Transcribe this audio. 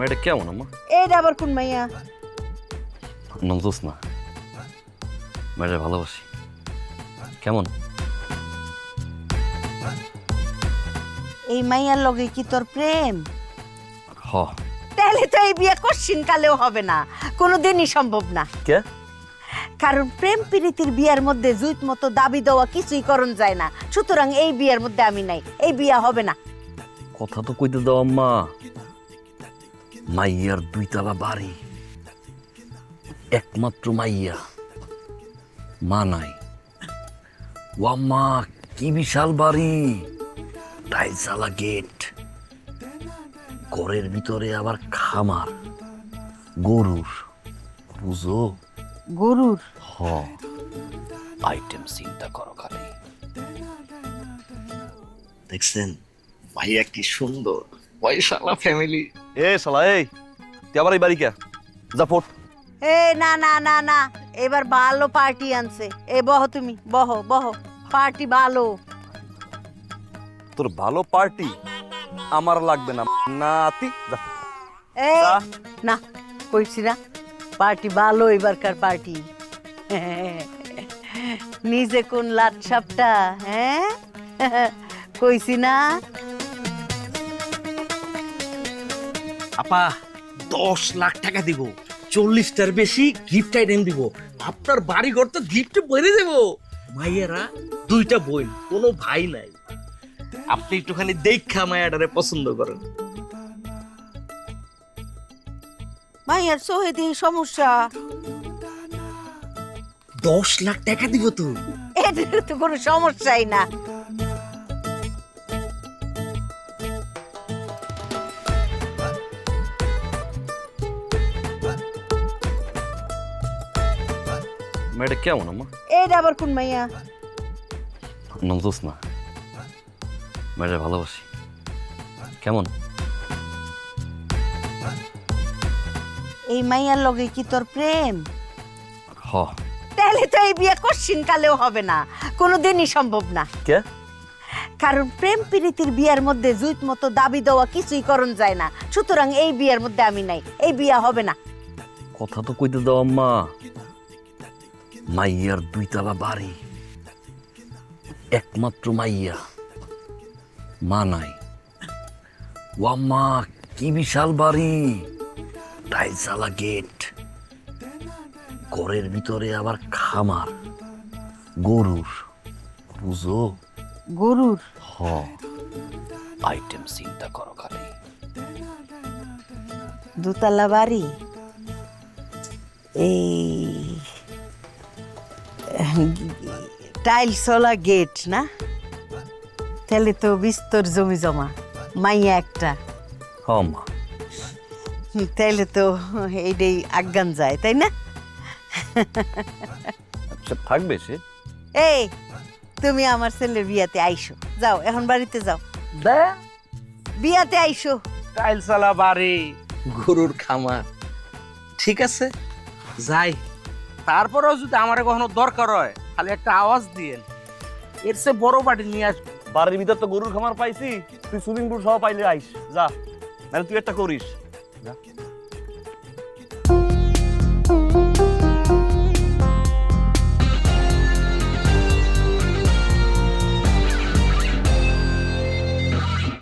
মেয়েটা কেমন আম্মা? এইটা আবার কোন মাইয়া? নাম জোসনা। মেয়েটা ভালোবাসি। কেমন? এই মাইয়ার লগে কি তোর প্রেম? হ। তাহলে তো এই বিয়ে কোশ্চিন কালেও হবে না, কোনোদিনই সম্ভব না। কে? কারণ প্রেম প্রীতির বিয়ের মধ্যে জুইত মতো দাবি দেওয়া কিছুই করণ যায় না, সুতরাং এই বিয়ের মধ্যে আমি নাই, এই বিয়ে হবে না। কথা তো কইতে দাও আম্মা। মাইয়ার 2 তলা বাড়ি, একমাত্র মাইয়া, মা নাই। ও আম্মা, কি বিশাল বাড়ি, টাইলসালা গেট, ঘরের ভিতরে আবার খামার, গরুর, বুঝো? গরুর? হ। আইটেম চিন্তা করো খালি। দেখছেন ভাইয়া কি সুন্দর, পয়সালা ফ্যামিলি। এ শালা, এই তুই আবার এই বাড়ি কে? যা ফোট। এ না না না না, এবার ভালো পার্টি আনছে। এ বহ, তুমি বহ বহ, পার্টি ভালো। তোর ভালো পার্টি আমার লাগবে না নাতি। যা। এ না, কইছি না পার্টি ভালো, এবারকার পার্টি। নিজে কোন লাট সাপটা, হ্যাঁ? কইছি না? আপা 10 লাখ টাকা দিব, 40টার বেশি গিফট আইটেম দিব। আপনার বাড়ি ঘর তো গিফটে ভরে দেব। মাইয়ারা 2টা বোন, কোনো ভাই নাই। আপনি একটুখানি দেখা মায়াটারে পছন্দ করেন। মাইয়ার সোহে দিয়ে সমস্যা। 10 লাখ টাকা দিব তো। এটার তো কোনো সমস্যাই না। মেয়েটা কেমন আম্মা? এইটা আবার কোন মাইয়া? নাম জোসনা। মেয়েটা ভালোবাসি। কেমন? এই মাইয়ার লগে কি তোর প্রেম? হ। তাহলে তো এই বিয়ে কোশ্চিন কালেও হবে না, কোনোদিনই সম্ভব না। কে? কারণ প্রেম প্রীতির বিয়ের মধ্যে জুইত মতো দাবি দেওয়া কিছুই করণ যায় না, সুতরাং এই বিয়ের মধ্যে আমি নাই, এই বিয়ে হবে না। কথা তো কইতে দাও আম্মা। মাইয়ার 2 তলা বাড়ি, একমাত্র মাইয়া, মা নাই। ও আম্মা, কি বিশাল বাড়ি, টাইলসালা গেট, ঘরের ভিতরে আবার খামার, গরুর, বুঝো? গরুর? হ। আইটেম চিন্তা করো খালি। দোতলা বাড়ি, এই টাইলসওয়ালা গেট না? তাহলে তো বিস্তর জমি জমা, মাইয়া একটা। হ মা। তাইলে তো এইটাই আজ্ঞান যায়, তাই না? আচ্ছা থাকবে সে। এই তুমি আমার ছেলের বিয়াতে আইসো, যাও এখন বাড়িতে যাও, বিয়াতে আইসো। টাইলসালা বাড়ি, গরুর খামার, ঠিক আছে যাই। তারপরেও যদি আমার কখনো দরকার হয় খালি একটা আওয়াজ দিয়েন, এর চেয়ে বড় বাড়ি নিয়ে আসবো। বাড়ির ভিতর তো গরুর খামার পাইছি, তুই সুইমিং পুল সহ পাইলে আইস। যা, নাহলে তুই একটা করিস। যা।